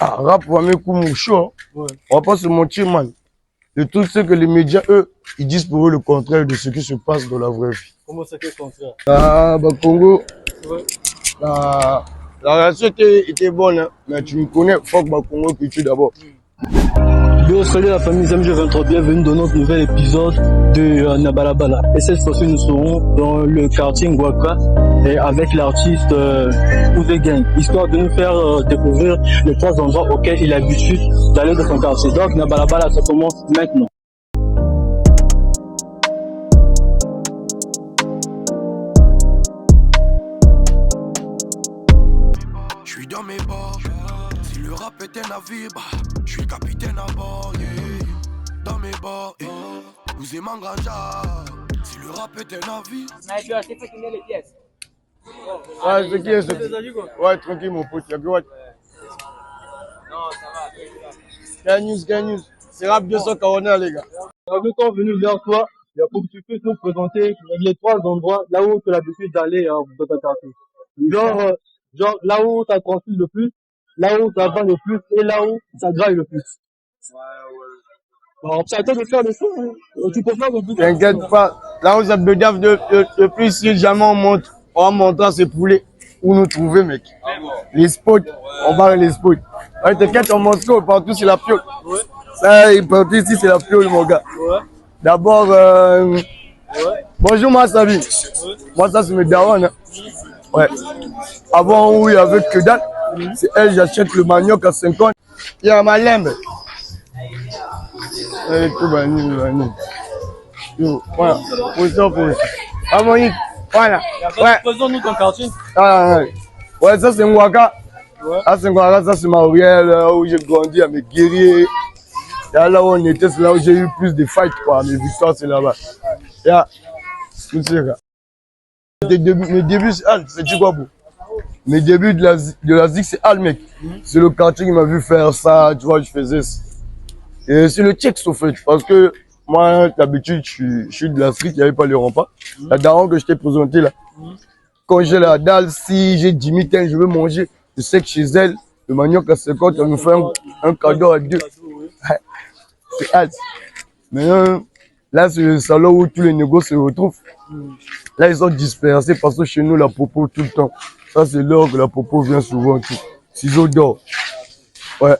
Ah, rap, on va mettre comme chaud. On va pas se mentir, man. Le truc, c'est que les médias, eux, ils disent pour eux le contraire de ce qui se passe dans la vraie vie. Comment ça, quel contraire? Ah, bah, Congo, la relation était bonne, hein. Mais tu me connais, faut que bah, Congo que tu d'abord. Yo, salut la famille ZMG23, bienvenue dans notre nouvel épisode de Nabalabala. Et cette fois-ci, nous serons dans le quartier Ngwaka et avec l'artiste Ouzé Gang, histoire de nous faire découvrir les 3 endroits auxquels il a l'habitude d'aller dans son quartier. Donc Nabalabala, ça commence maintenant. Je suis dans mes bords, si le rap est un navire, bah, je suis capitaine à bord, yeah. Dans mes bords, vous aimez Manganja, si le rap est un navire. Ouais, c'est qui est ce? Ouais, tranquille, mon pote, y'a que what? Non, ça va. Sky News. C'est rap 240, les gars. Nous sommes venus vers toi, pour que tu puisses nous présenter les 3 endroits là où tu as l'habitude d'aller dans ton quartier. Genre là où ça transfuse le plus, là où ça vend le plus et là où ça graille le plus. Bon, c'est à toi de faire le choix, hein. Tu peux faire le but. T'inquiète pas. Là où ça bedave de plus, si jamais on monte, on va montrer à ces poulets où nous trouver, mec. Les spots, on va les spots. Ouais, t'inquiète, on monte ça, partout c'est la piole. Ça, partout ici c'est la piole, mon gars. D'abord, bonjour Massabi. Moi, ça c'est mes darons, hein. Ouais. Avant où il y avait que dalle, c'est elle, j'achète le manioc à 50. Il y a ma lembe. Yo, voilà, position. Ah, Monique, voilà. Ouais. Faisons-nous ton quartier. Ouais, ça c'est Ngwaka. Ah, c'est Ngwaka, ça c'est Mauriel, où j'ai grandi à mes guerriers. Et là où on était, c'est là où j'ai eu plus de fights, quoi. Mes victoires, c'est là-bas. Yeah. Tout ça. Mes débuts, c'est Al, c'est quoi, bro? Mes débuts de la ZIC, c'est Al, mec. C'est le quartier qui m'a vu faire ça, tu vois, je faisais ça. Et c'est le check, au fait, parce que moi, d'habitude, je suis de la street, il n'y avait pas le rempart. La daron que je t'ai présenté là, quand j'ai la dalle, si j'ai 10 000 je veux manger, je sais que chez elle, le manioc à 50, elle me fait un cadeau à 2. C'est Al. Maintenant, là, c'est le salon où tous les négocios se retrouvent. Là, ils sont dispersés parce que chez nous, la popo tout le temps. Ça, c'est l'heure que la popo vient souvent. Ciseaux d'or. Ouais.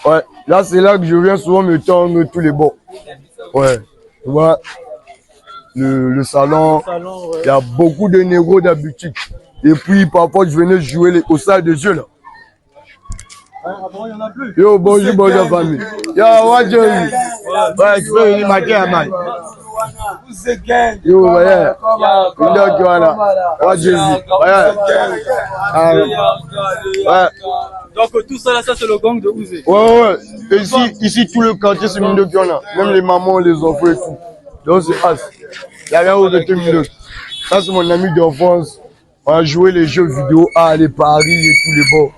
Ouais. Là, c'est là que je viens souvent me tendre tous les bords. Ouais. Tu vois, le salon, il y a beaucoup de négros d'habitude. Et puis, parfois, je venais jouer au salle de jeu, là. Avant, il n'y en a plus. Yo, bonjour, famille. Yo, what you doing? Ouais, tu peux venir mater à mal. Yo, ouais. What you doing? Ouais. Donc, tout ça, là, ça, c'est le gang de Ouzé. Ouais. Et ici, tout le quartier, c'est Mindo qui en a. Même les mamans, les enfants et tout. Donc, c'est As. Il y a rien où de Mindo. Ça, c'est mon ami d'enfance. On a joué les jeux vidéo, les paris et tous les bords.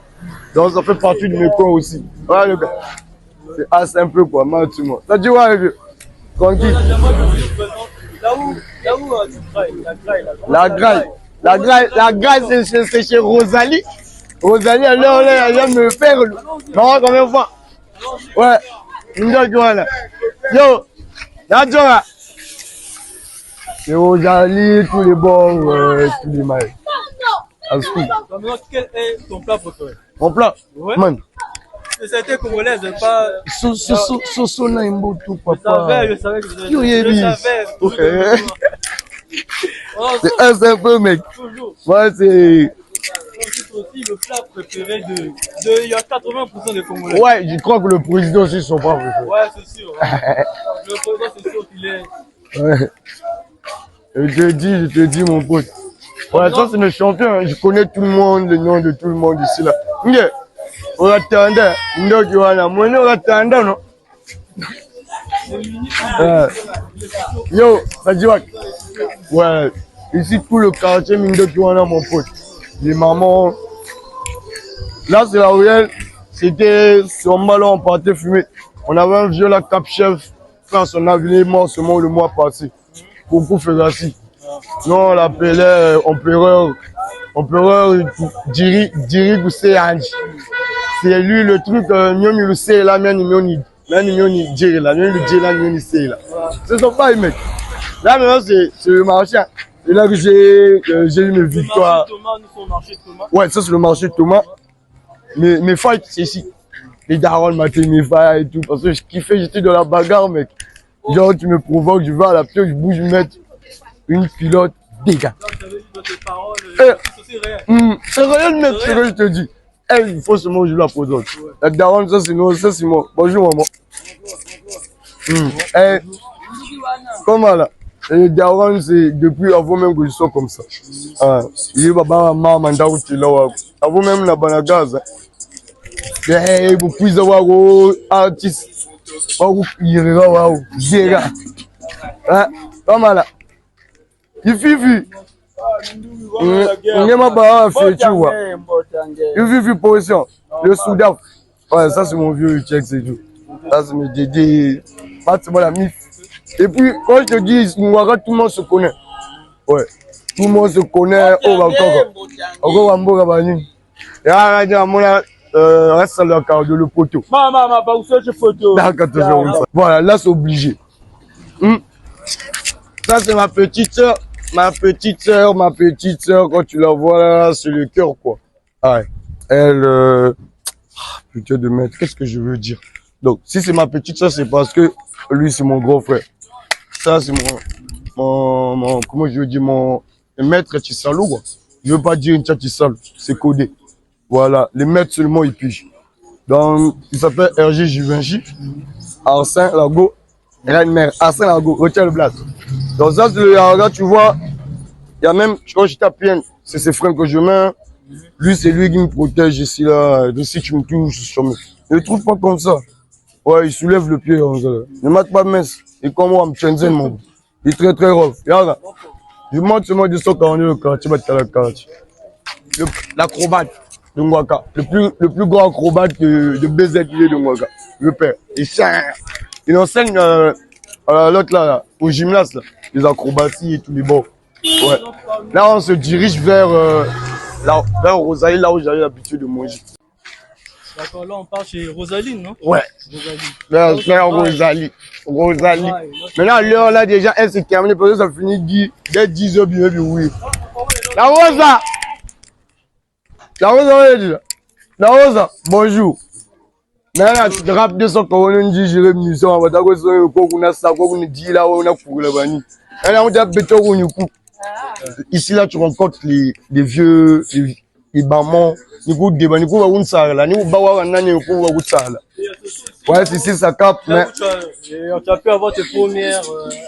Donc, ça fait partie de mes coins aussi. Voilà, le gars. C'est As un peu, quoi. Mal, tout le monde. Ça dit, ouais, le gars. Tranquille. Là où tu grailles, La graille, c'est chez Rosalie. Rosalie, elle vient me faire. Non, combien de fois? Ouais. Yo, là, c'est Rosalie, tous les bords, tous les mailles. maintenant, quel est ton plat préféré? Mon plat? Ouais. Man. C'était congolaise, pas. Soso na imboto, papa. Je savais que vous Yo, savais. C'est un peu, mec. Toujours. Ouais, c'est. C'est aussi le plat préféré il y a 80% des Congolais. Ouais, je crois que le président aussi son plat préféré. Ouais, c'est sûr. Le président, c'est sûr qu'il est. Ouais. Je te dis, mon pote. Ouais, ça, c'est mes champions. Hein. Je connais tout le monde, le nom de tout le monde ici, là. Yeah. On attendait. On attendait, non? Yo, ça dit quoi? Ouais. Ici, tout le quartier, Mindo Kiwana, mon pote. Les mamans. Là, c'est la ruelle. C'était son ballon, on partait fumer. On avait un vieux là, cap chef. Quand son avenir mort seulement le mois passé. Beaucoup faisaient ainsi. Non, on l'appelait empereur Diri Goussé Anji. C'est lui le truc, mieux le sait là, mieux ni dire là, mieux le dire là, mieux ni sait là. C'est son bail, mec. Là, maintenant, c'est le marché. C'est là que j'ai eu mes victoires. Ouais, ça, c'est le marché de Thomas. Mes fights, c'est ici. Les darons m'attaquent mes fights et tout. Parce que je kiffais, j'étais dans la bagarre, mec. Genre, tu me provoques, je vais à la pied, je bouge, je mets une pilote, dégâts. C'est réel, mec, c'est ce que je te dis. Il faut seulement jouer la posante. La daronne, ça, c'est moi. Bonjour, maman. Comment là? Et le daron, c'est depuis avant même que je sois comme ça. Il est baba, maman, mandat, tu l'as. Avant même la banagaz. Vous pouvez avoir un artiste. Il est là, comment là? Il fifi. Il m'a pas fait, tu vois. Il fifi position. Le Soudan. Ouais, ça c'est mon vieux check, c'est tout. Ça c'est mes dédés. Pas la mif. Et puis, quand je te dis, tout le monde se connaît. Ouais. Tout le monde se connaît. Encore un beau rabanin. Et là, reste à la carte de le poteau. Maman, pas où c'est ce photo. Voilà, là, c'est obligé. Ça, c'est ma petite soeur. Ma petite soeur, quand tu la vois là, c'est le cœur, quoi. Ouais. Elle, putain de merde, qu'est-ce que je veux dire? Donc, si c'est ma petite soeur, c'est parce que lui, c'est mon grand frère. Ça, c'est mon, comment je veux dire, mon maître Tissalo, quoi. Je veux pas dire une Tissalo, c'est codé. Voilà, les maîtres seulement, ils pigent. Donc, il s'appelle RG Givenchy, Arsène Lago, Reine-Mère, Arsène Lago, retiens le blast. Donc ça, c'est là, tu vois, il y a même, quand je tape bien, c'est ses freins que je mets. Lui, c'est lui qui me protège ici, là. De si tu me touches, je ne trouve pas comme ça. Ouais, il soulève le pied, comme ça. Il ne mate pas mince. Il est comme moi, Mchenzen, mon. Il est très, très rough. Regarde, je monte seulement du saut quand on est au quartier, l'acrobate de Mwaka. Le plus grand acrobate de BZL de Mwaka. Le père. Il enseigne, l'autre là, au gymnase, là, les acrobaties et tous les bords. Ouais. Là, on se dirige vers Rosalie, là où j'avais l'habitude de manger. D'accord, là on part chez Rosaline, non? Ouais. Vers Rosalie. Maintenant, l'heure là, déjà, elle s'est terminée parce que ça finit dès 10h, bien, oui. La Rosa, bonjour. Maintenant, tu te rappelles de ça quand on dit j'ai mission, on va t'avoir ça, on a ça, on dit là, on a pour le bani. Maintenant, on t'a béton, on coupe. Ici, là, tu rencontres les vieux, les mamans, les coups de bani, on ça, là, nous, bawa, on a un ça, là. Ouais, c'est ça capte, mais. Tu as pu avoir tes premières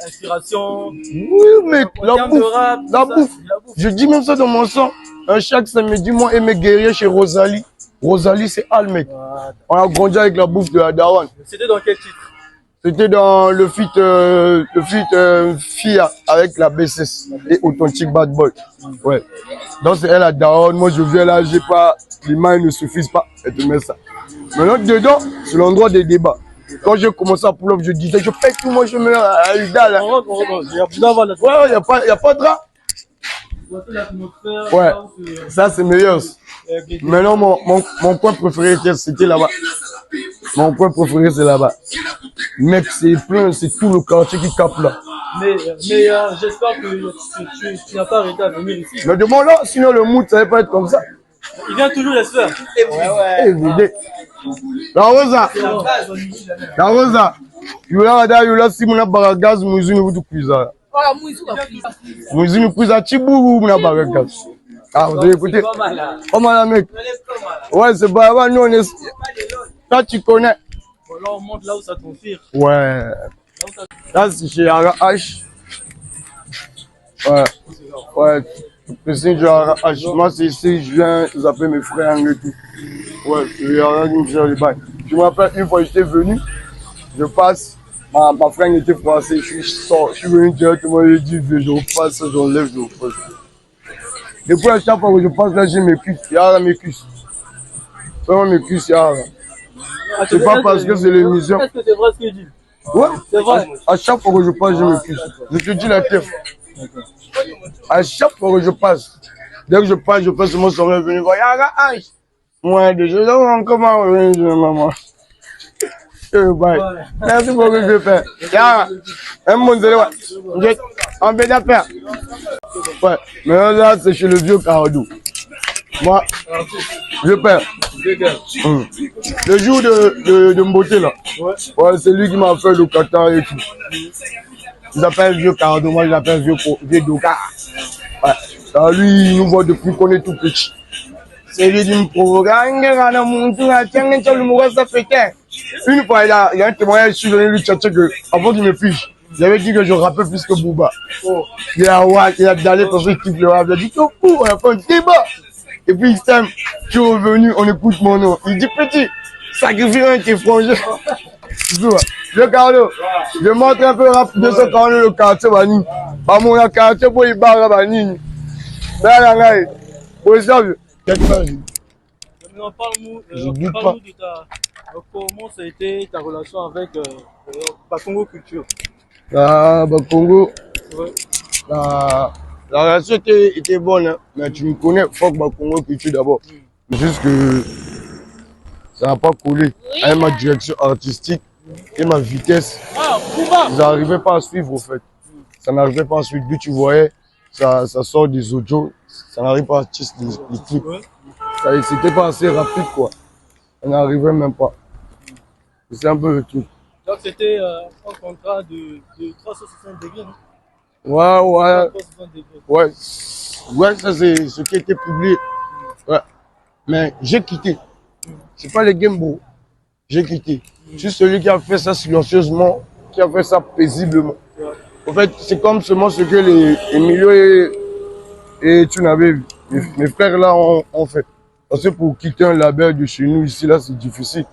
inspirations. Oui, mais la bouffe. Je dis même ça dans mon son. Chaque samedi, moi et mes guerriers chez Rosalie. Rosalie, c'est Al, mec. On a grandi avec la bouffe de la daronne. C'était dans quel titre? C'était dans le feat FIA avec la BSS et Authentique Bad Boy. Ouais. Donc c'est elle la daronne. Moi je viens là, j'ai pas, les mains ne suffisent pas. Et tu mets ça. Maintenant dedans, c'est l'endroit des débats. Quand j'ai commencé à pull up, je disais, je paye tout, moi je me à Ida là. Ouais, y a pas de drap. Ouais, ça c'est meilleur. Maintenant mon coin préféré c'était là-bas. Mon coin préféré c'est là-bas. Mec, c'est plein, c'est tout le quartier qui capte là. Mais j'espère que tu n'as pas arrêté à venir ici. Mais demande là, sinon le mood ça va pas être comme ça. Il vient toujours l'espère. Évidé. La Rosa. Yula si muna baragaz muzini vutu kuiza. Muzini kuiza chibu muna baragaz. Ah, vous avez écouté? Comment la mec? Ouais, c'est pas nous on est. Toi tu connais. Là on monte là où ça transpire. Ouais. Là c'est chez Ara H. Ouais. C'est genre H. Moi c'est ici, je viens, vous appelez mes frères et tout. Ouais, il y a rien qui me fait les bails. Je me rappelle une fois j'étais venu, je passe, ma frère était français, je suis venu directement, je dis je repasse, j'enlève, je repasse. Depuis à chaque fois que je passe là, j'ai mes cuisses, il y a mes cuisses. Vraiment mes cuisses, il y a. C'est pas parce que c'est l'émission. Est-ce que c'est vrai ce qu'il dit? Ouais, c'est vrai. À chaque fois que je passe, j'ai mes cuisses. Je te dis la terre. À chaque fois que je passe, dès que je passe, je fais seulement son revenu. Il y a un H. Moi, déjà, comment maman? Merci beaucoup, je fais. Y'a un monde de on fait d'affaires. Ouais, mais là, c'est chez le vieux Cardo. Moi, je perds. Le jour de Mboté, là, ouais, c'est lui qui m'a fait le Qatar et tout. Ils appellent vieux Cardo, moi je l'appelle vieux Doka. Ouais. Alors lui, il nous voit depuis qu'on est tout petit. C'est lui qui me provoque. Une fois, il y a un témoignage, je suis venu lui chercher que, avant qu'il me fiche, j'avais dit que je rappelle plus que Booba. Il a d'aller parce qu'il kiffe le rap. Il a dit, oh, on a fait un débat. Et puis, il s'aime, je suis revenu, on écoute mon nom. Il dit, petit, sacrifie un qui est frangé. Le Carlo, je montre un peu rap de ce qu'on est le quartier, Bani. Pas mon quartier pour y barrer, Bani. Là, là, pour ça, Maintenant, parle-nous de ta. Comment ça a été ta relation avec Bakongo Culture? Ah, Bakongo. Ouais. La relation était bonne, hein, mais tu me connais, faut que Bakongo Culture d'abord. Juste que ça n'a pas collé avec ma direction artistique et ma vitesse. Ils n'arrivaient pas à suivre, au fait. Ça n'arrivait pas à suivre. Dès que tu voyais, ça sort des audios, ça n'arrive pas à tisser les clips. C'était pas assez rapide, quoi. Ça n'arrivait même pas. C'est un peu le truc. Donc c'était un contrat de 360 degrés, non? Ouais. 360 degrés. Ouais, ça c'est ce qui a été publié. Ouais. Mais j'ai quitté. C'est pas les Gamebo. J'ai quitté. Je suis celui qui a fait ça silencieusement, qui a fait ça paisiblement. En fait, c'est comme seulement ce que les milieux et tu n'avais vu. Mes frères là ont fait. Parce que pour quitter un label de chez nous ici, là, c'est difficile.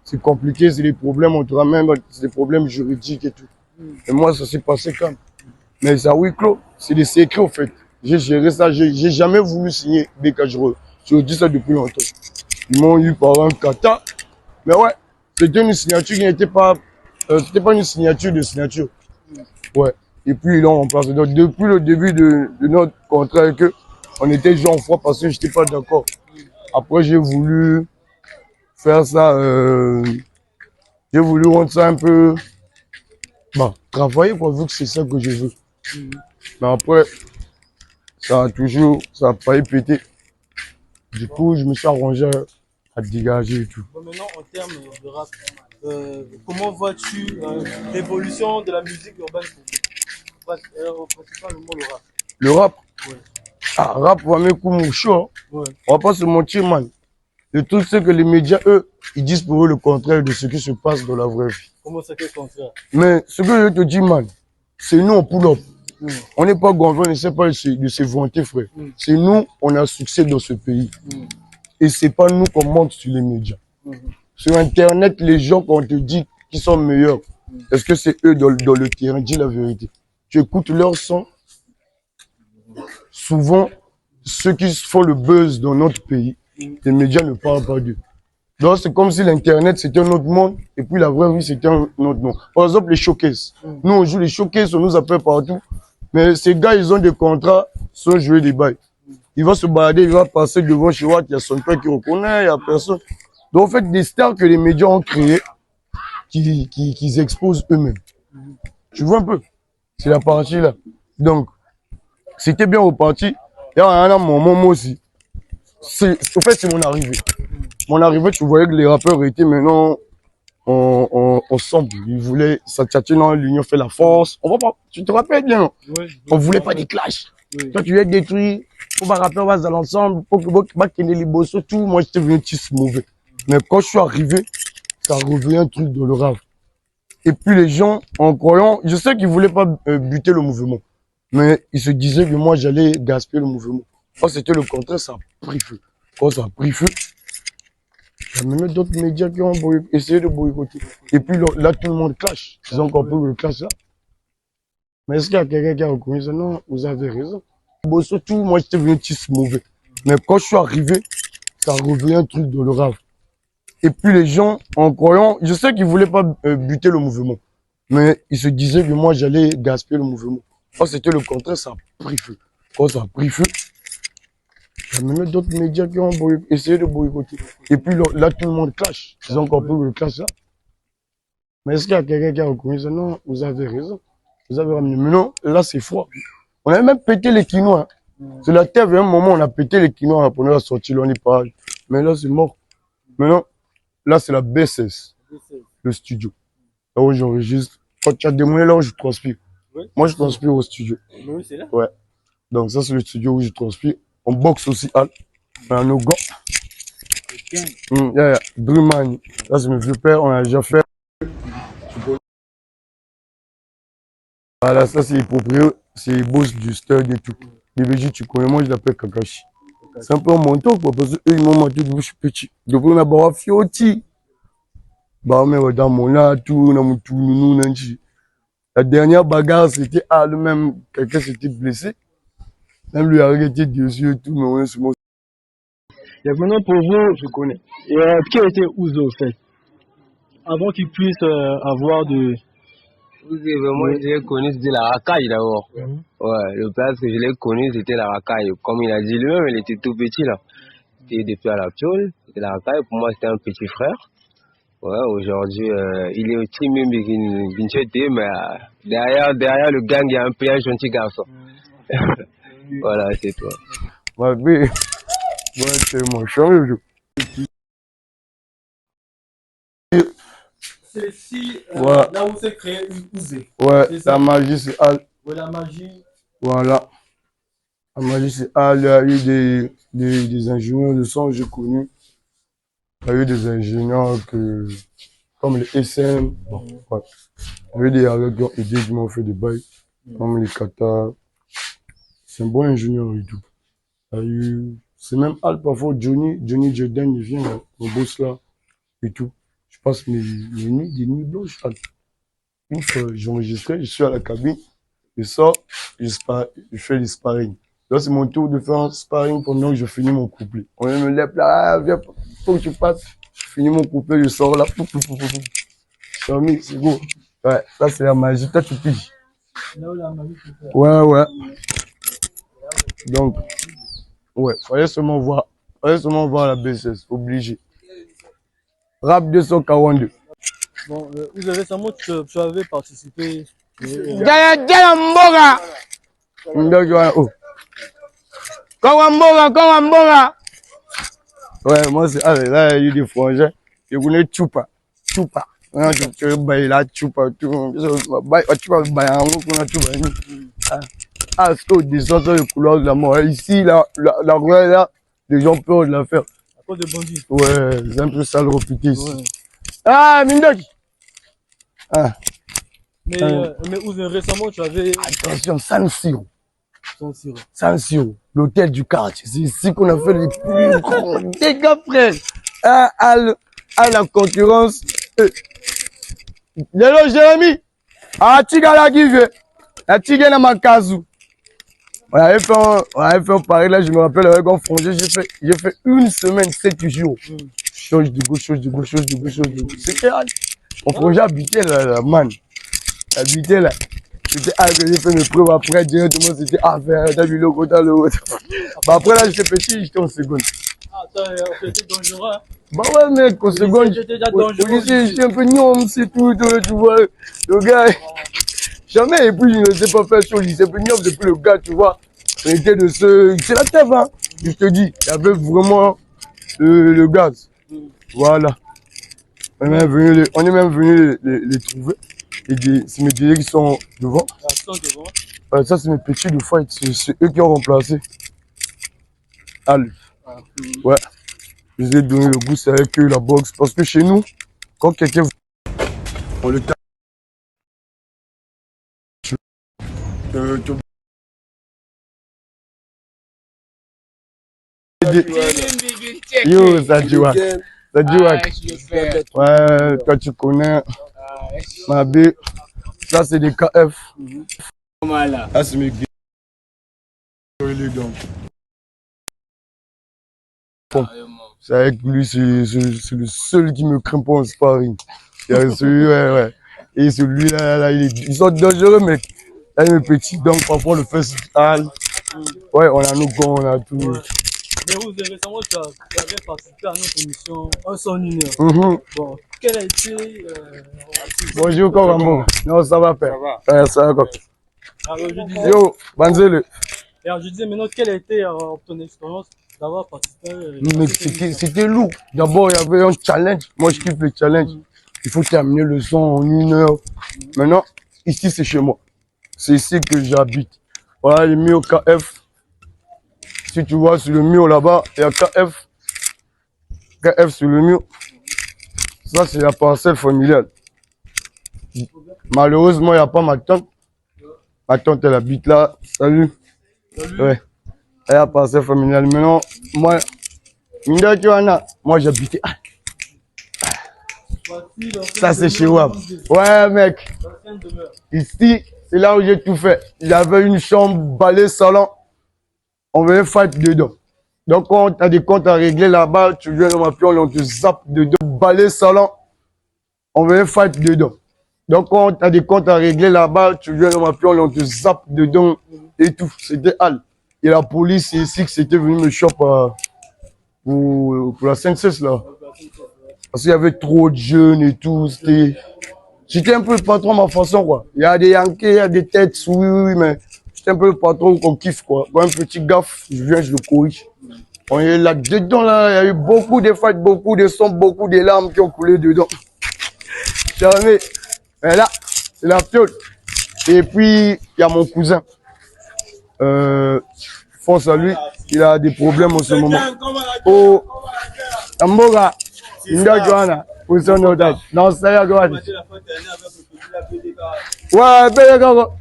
C'est compliqué, c'est des problèmes, on te ramène, c'est des problèmes juridiques et tout. Et moi, ça s'est passé comme. Mais ça, oui, clos, c'est des secrets, en fait. J'ai géré ça, j'ai jamais voulu signer BKJ. Je dis ça depuis longtemps. Ils m'ont eu par un kata. Mais ouais, c'était une signature qui n'était pas, c'était pas une signature de signature. Ouais. Et puis, ils l'ont remplacé. Donc, depuis le début de notre contrat avec eux, on était genre en froid parce que j'étais pas d'accord. Après, j'ai voulu faire ça, j'ai voulu rendre ça un peu, bah, travailler, quoi, vu que c'est ça que je veux. Mais après, ça a failli péter. Du coup, je me suis arrangé à dégager et tout. Bon, maintenant, en termes de rap, comment vois-tu l'évolution de la musique urbaine principalement le rap? Le rap? Ouais. Ah, rap, on va mettre comme chaud. Ouais. On va pas se mentir, man. Le truc, c'est que les médias, eux, ils disent pour eux le contraire de ce qui se passe dans la vraie vie. Comment ça fait le contraire? Mais ce que je te dis, man, c'est nous, on pull up. On n'est pas gonflé, on ne sait pas de se vanter, frère. C'est nous, on a succès dans ce pays. Et c'est pas nous qu'on monte sur les médias. Sur Internet, les gens, quand on te dit qu'ils sont meilleurs, est-ce que c'est eux dans le terrain? Dis la vérité. Tu écoutes leur son. Souvent, ceux qui font le buzz dans notre pays, les médias ne parlent pas d'eux. Donc, c'est comme si l'Internet, c'était un autre monde, et puis la vraie vie, c'était un autre monde. Par exemple, les showcases. Nous, on joue les showcases, on nous appelle partout. Mais ces gars, ils ont des contrats, sans jouer des bails. Il va se balader, il va passer devant chez Watt, il y a son père qui reconnaît, il n'y a personne. Donc, en fait, des stars que les médias ont créés, qu'ils exposent eux-mêmes. Tu vois un peu? C'est la partie là. Donc, c'était bien reparti. Il y a un moment aussi. En fait, c'est mon arrivée. Mon arrivée, tu voyais que les rappeurs étaient maintenant ensemble. Ils voulaient s'attirer, l'union fait la force. On va pas, tu te rappelles bien, non? On voulait pas des clashs. Toi, tu es détruit. Pour un rappeur, on va ensemble. Pour que les bossos, tout. Moi, j'étais venu tisse mauvais. Mais quand je suis arrivé, ça revenait un truc dans le rap. Et puis les gens, en croyant, je sais qu'ils voulaient pas buter le mouvement. Mais ils se disaient que moi, j'allais gaspiller le mouvement. Quand c'était le contraire, ça a pris feu. Quand ça a pris feu, il y a même d'autres médias qui ont essayé de boycotter. Et puis là, tout le monde clash. Ils ont compris le clash là. Mais est-ce qu'il y a quelqu'un qui a reconnu ça? Non, vous avez raison. Bon, surtout, moi, j'étais venu tisse mauvais. Mais quand je suis arrivé, ça revenait un truc dans le rap. Et puis les gens, en croyant, je sais qu'ils voulaient pas buter le mouvement. Mais ils se disaient que moi, j'allais gaspiller le mouvement. Quand c'était le contraire, ça a pris feu. Quand ça a pris feu, Il y a même d'autres médias qui ont essayé de boycotter. Et puis là, tout le monde clash. Ils ont encore plus le clash là. Mais est-ce qu'il y a quelqu'un qui a reconnu ça? Non, vous avez raison. Vous avez ramené. Mais non, là, c'est froid. On a même pété les quinois. C'est la terre, à un moment, on a pété les quinois hein, pour nous sortir, on y parle. Mais là, c'est mort. Maintenant, là, c'est la BSS, le studio. Là où j'enregistre. Quand tu as démolé, là où je transpire. Oui. Moi, je transpire au studio. Oui, c'est là. Ouais. Donc, ça, c'est le studio où je transpire. On boxe aussi, Al. On a nos gants. Yeah. Druman. Là, c'est mes vieux pères. On a déjà fait. Voilà, ça, c'est les propriétaires. C'est les boss du stud et tout. BBG, tu connais, moi, je l'appelle Kakashi. C'est un peu un menton, quoi, parce qu'eux, ils m'ont menti depuis que je suis petit. Depuis qu'on a barré Fioti. Bah, mais dans mon là, tout, dans mon tout, nous, la dernière bagarre, c'était Al, même, quelqu'un s'était blessé. Même lui a arrêté dessus et tout, mais on est sur mon. Et maintenant, pour vous, Je connais. Qui était Ouzo, en fait? Avant qu'il puisse avoir de. Moi, je l'ai connu, c'était la racaille d'abord. Ouais, le place que je l'ai connu, c'était la racaille. Comme il a dit lui-même, il était tout petit là. C'était depuis à la piole, c'était la racaille. Pour moi, c'était un petit frère. Ouais, aujourd'hui, il est au team Binchete, mais derrière le gang, il y a un gentil garçon. Voilà, c'est toi. Ouais, mais, c'est mon champ. C'est ici, ouais. Là où s'est créé Ouzé. Ouais, la magie, c'est Al. Ouais, la magie. Voilà. La magie, c'est Al. Il y a eu des ingénieurs de son, j'ai connu. Il y a eu des ingénieurs comme les SM. Bon, ouais. Il y a eu des avec qui ont aidé, qui m'ont fait des bails. Comme les Qatar. C'est un bon ingénieur et tout. Il y a eu, c'est même Al, parfois Johnny Jordan, il vient, le boss là, et tout. Je passe mes nuits, des nuits blanches, Al. Une fois, j'enregistrais, je suis à la cabine, je sors, je fais les sparring. Là, c'est mon tour de faire un sparring pendant que je finis mon couplet. On me lève là, ah, viens, faut que tu passes. Je finis mon couplet, je sors là, c'est beau. Ouais, ça c'est la magie, toi tu piges. Là où la magie se fait. Ouais. Donc, ouais, fallait seulement voir la BSS, obligé. Rap 242. Bon, vous avez récemment, tu avais participé. Kawamboga. Ouais, moi c'est, là, il y a eu des frangins. Je connais Chupa. Tu veux bailler là, Chupa, tout. Tu vas bailler en haut, qu'on a Chupa. Ah, ce qu'on descend sur les couloirs de la mort. Ici, la rue là, les gens peuvent la faire. À cause de bandits. Ouais, c'est un peu sale repiqué ici. Ouais. Ah, Mindoki! Ah. Mais récemment, tu avais. Attention, San Siro. San Siro. L'hôtel du quartier. C'est ici qu'on a fait les plus grands dégâts, frère. Ah, à la concurrence. Hello, Jérémy. Ah, Tigala qui veut. La Tigala dans ma casou. On avait fait un pari là, je me rappelle avec un frangin, j'ai fait une semaine, 7 jours. Chose de gauche. C'était mon frangin habitait là, man. Habitait là. C'était que j'ai fait mes preuves après, directement c'était affaire, t'as vu le côté, Bah après là, j'étais petit, j'étais en seconde. Ah, c'était dangereux. Bah ouais, mec, en seconde, j'étais un peu gnome, c'est tout, tu vois. Le gars, jamais, et puis je ne sais pas faire sur le lycée, un peu gnome, depuis le gars, tu vois. On était de ceux, c'est la tête, hein. Je te dis, il y avait vraiment le gaz. Voilà. On est même venu les trouver. Et c'est mes délégués qui sont devant. Ça, c'est mes petits de fight. C'est eux qui ont remplacé Al. Ouais. Je les ai donné le goût, c'est avec eux la boxe. Parce que chez nous, quand quelqu'un on le tape. Yo, ça tu vois. Ouais, toi tu connais. Ma B. Ça c'est des KF. Ah, c'est mes gars. C'est avec lui, c'est le seul qui me craint pas en sparring. Il y a celui, ouais. Et celui-là, ils sont dangereux, mec. Là, il est petit, donc parfois on le festival. Ouais, on a nos gants, on a tout. Mais vous avez récemment, tu avais participé à notre émission Un son une heure. Bon, quel a été... Bonjour, comment? Non, ça va, père. Ça va, quoi. Alors, je disais... Yo, Banzele. Et alors, je disais maintenant, quelle a été ton expérience d'avoir participé C'était lourd. D'abord, il y avait un challenge. Moi, je kiffe les challenges. Il faut terminer le son en 1 heure. Maintenant, ici, c'est chez moi. C'est ici que j'habite. Voilà, les murs KF. Si tu vois sur le mur là-bas, il y a KF. KF sur le mur. Ça, c'est la parcelle familiale. Malheureusement, il n'y a pas ma tante. Ma tante, elle habite là. Salut. Ouais. Elle a parcelle familiale. Maintenant, moi, j'habitais. Ça, c'est chez moi. Ouais, mec. Ici, c'est là où j'ai tout fait. Il y avait une chambre, balai, salon. On venait fight dedans. Donc, quand tu as des comptes à régler là-bas, tu viens dans ma piole, on te zappe dedans. Balai, salon. On venait fight dedans. Donc, quand tu as des comptes à régler là-bas, tu viens dans ma piole, on te zappe dedans et tout. C'était hal. Et la police, c'est ici que c'était venu me choper pour la CNCS, là. Parce qu'il y avait trop de jeunes et tout. J'étais un peu le patron à ma façon, quoi. Il y a des Yankees, il y a des têtes, oui, mais j'étais un peu le patron qu'on kiffe, quoi. Quand un petit gaffe, je viens, je le corrige. On est là-dedans, là, il y a eu beaucoup de fights, beaucoup de sons, beaucoup de larmes qui ont coulé dedans. Jamais. Mais là, c'est la piole. Et puis, il y a mon cousin. Force à lui, il a des problèmes en ce moment. Oh, Amboga, Inda Johanna, pour son otage. Non, ça y est, quoi. Ouais, ben, d'accord.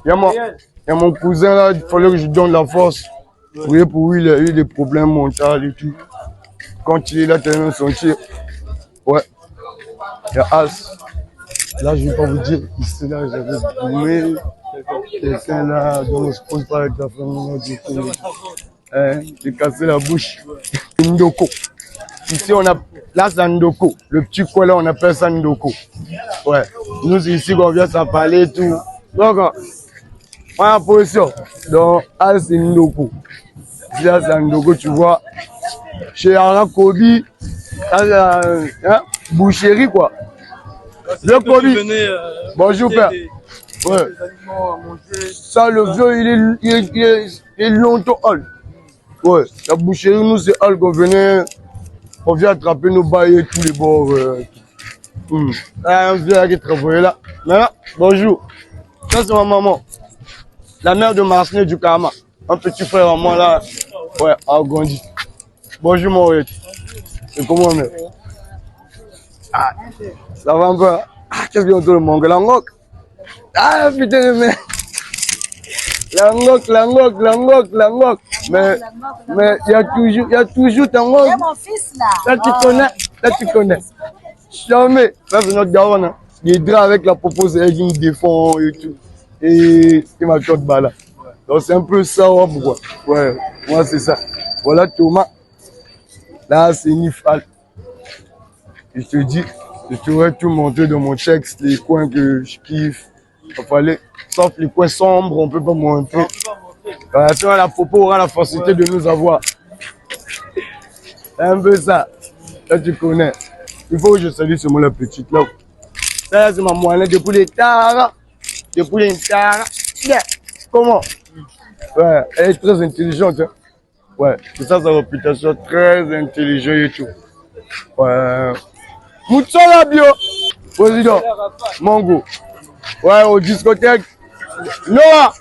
Il y a mon cousin là, il fallait que je donne la force. Oui, pour lui, il a eu des problèmes mentaux et tout. Quand il est là, tellement son tir. Ouais. Il y a As. Là, je ne vais pas vous dire, ici, là, j'avais boumé. Quelqu'un là, dont on se pose pas avec la famille, du coup. J'ai cassé la bouche. Ndoko. Ici, là, c'est Ndoko. Le petit coin là, on appelle ça Ndoko. Ouais. Nous, c'est ici qu'on vient s'en parler et tout. Donc, on est en position. Donc, là, c'est Ndoko. Ici, là, c'est Ndoko, tu vois. Chez Arakobi, là, c'est boucherie, quoi. Le Kobi. Bonjour, père. Ouais. Ça, le vieux, il est longtemps hall. Ouais. La boucherie, nous, c'est hall qu'on venait. On vient attraper nos bails et tous les bords. Un vieux qui travaillait là. Maintenant, bonjour. Ça, c'est ma maman. La mère de Marseille du Karma. Un petit frère à moi là. Ouais, à Gondi. Bonjour, mon ré. C'est comment, mec? Ah, ça va un peu. Ah, qu'est-ce qu'on le manque? La ngoc. Ah, putain de merde. La ngoc. Mais il y a toujours ta ngoc. C'est mon fils là. Là, tu connais. Jamais. Ça, c'est notre daronne. Hein. Il est drap avec la propose, elle me défend et tout. Et il m'a fait de balle. Donc, c'est un peu ça, ouais, pourquoi. Ouais, moi, c'est ça. Voilà, Thomas. Là, c'est Nifal. Et je te dis, je t'aurais tout montré dans mon texte, les coins que je kiffe. Il fallait, sauf les coins sombres, on peut pas montrer. C'est vrai, la popo aura la facilité de nous avoir. C'est un peu ça. Là, tu connais. Il faut que je salue seulement la petite là. Ça, c'est ma moyenne depuis les taras. Yeah. Comment? Ouais, elle est très intelligente. Hein. Ouais, c'est ça sa réputation, très intelligent et tout. Ouais. Moutsola bio. Président. Mango. Ouais, au discothèque. Noah.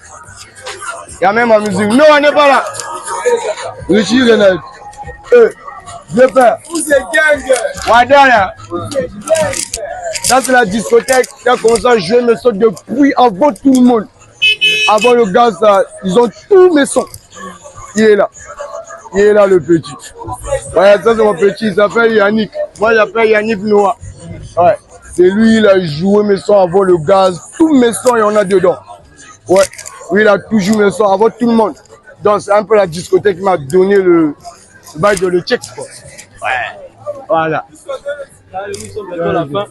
Il y a même ma musique. Noah n'est pas là. Richie Renald. Je fais. Wadana. Ça, c'est la discothèque. Quand on commence à jouer mes sons de bruit avant tout le monde. Avant le gaz, ils ont tous mes sons. Il est là. Il est là, le petit. Ouais, ça, c'est mon petit. Il s'appelle Yannick. Moi, j'appelle Yannick Noah. Ouais. C'est lui, il a joué mes sons avant le gaz. Tous mes sons, il y en a dedans. Ouais. Lui, il a toujours mes sons avant tout le monde. Donc, c'est un peu la discothèque qui m'a donné le bail de le check, quoi. Ouais. Voilà. Là, nous sommes bientôt à la fin.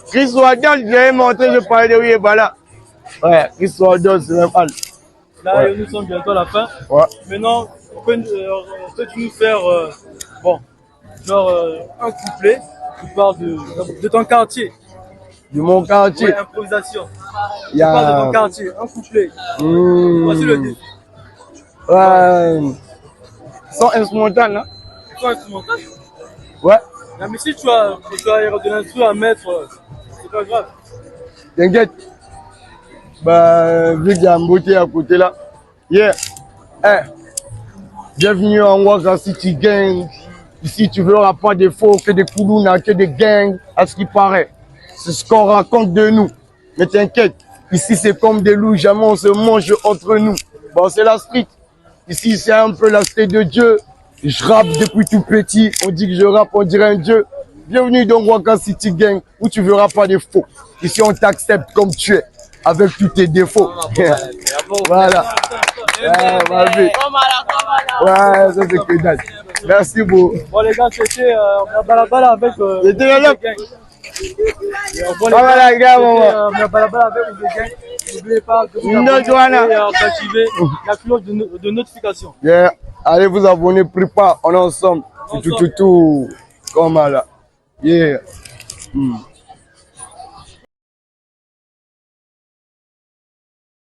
Chris Wadon, j'ai montré, je parlais de lui et voilà. Ouais, Chris Wadon, c'est même mal. Là, nous sommes bientôt à la fin. Ouais. Maintenant, peux-tu nous faire bon, genre un couplet qui parle de ton quartier? De mon quartier. Ouais, improvisation. Il y a... Tu parles de ton quartier, un couplet. Voici le défi. Son instrumental, hein? Son instrumental? Ouais. Mais si tu as de l'instru à mettre, c'est pas grave. T'inquiète. Bah, vu qu'il y a un beauté à côté là. Yeah. Hey. Bienvenue en Waka City Gang. Ici, tu verras pas des faux, que des koulouna, que des gangs, à ce qui paraît. C'est ce qu'on raconte de nous. Mais t'inquiète, ici c'est comme des loups, jamais on se mange entre nous. Bon, c'est la street. Ici, c'est un peu la street de Dieu. Je rappe depuis tout petit. On dit que je rappe, on dirait un dieu. Bienvenue dans Waka City Gang, où tu verras pas des faux. Ici, on t'accepte comme tu es, avec tous tes défauts. Voilà. Ouais, ma vie. Ouais, ça c'est que dalle. Merci beaucoup. Bon les gars, c'était Balabala avec C'était là. Balabala avec le gang. N'oubliez pas de vous abonner et d'activer la cloche de notification. Yeah. Allez vous abonner, prépare, on est ensemble. Tout. Comme là. Yeah.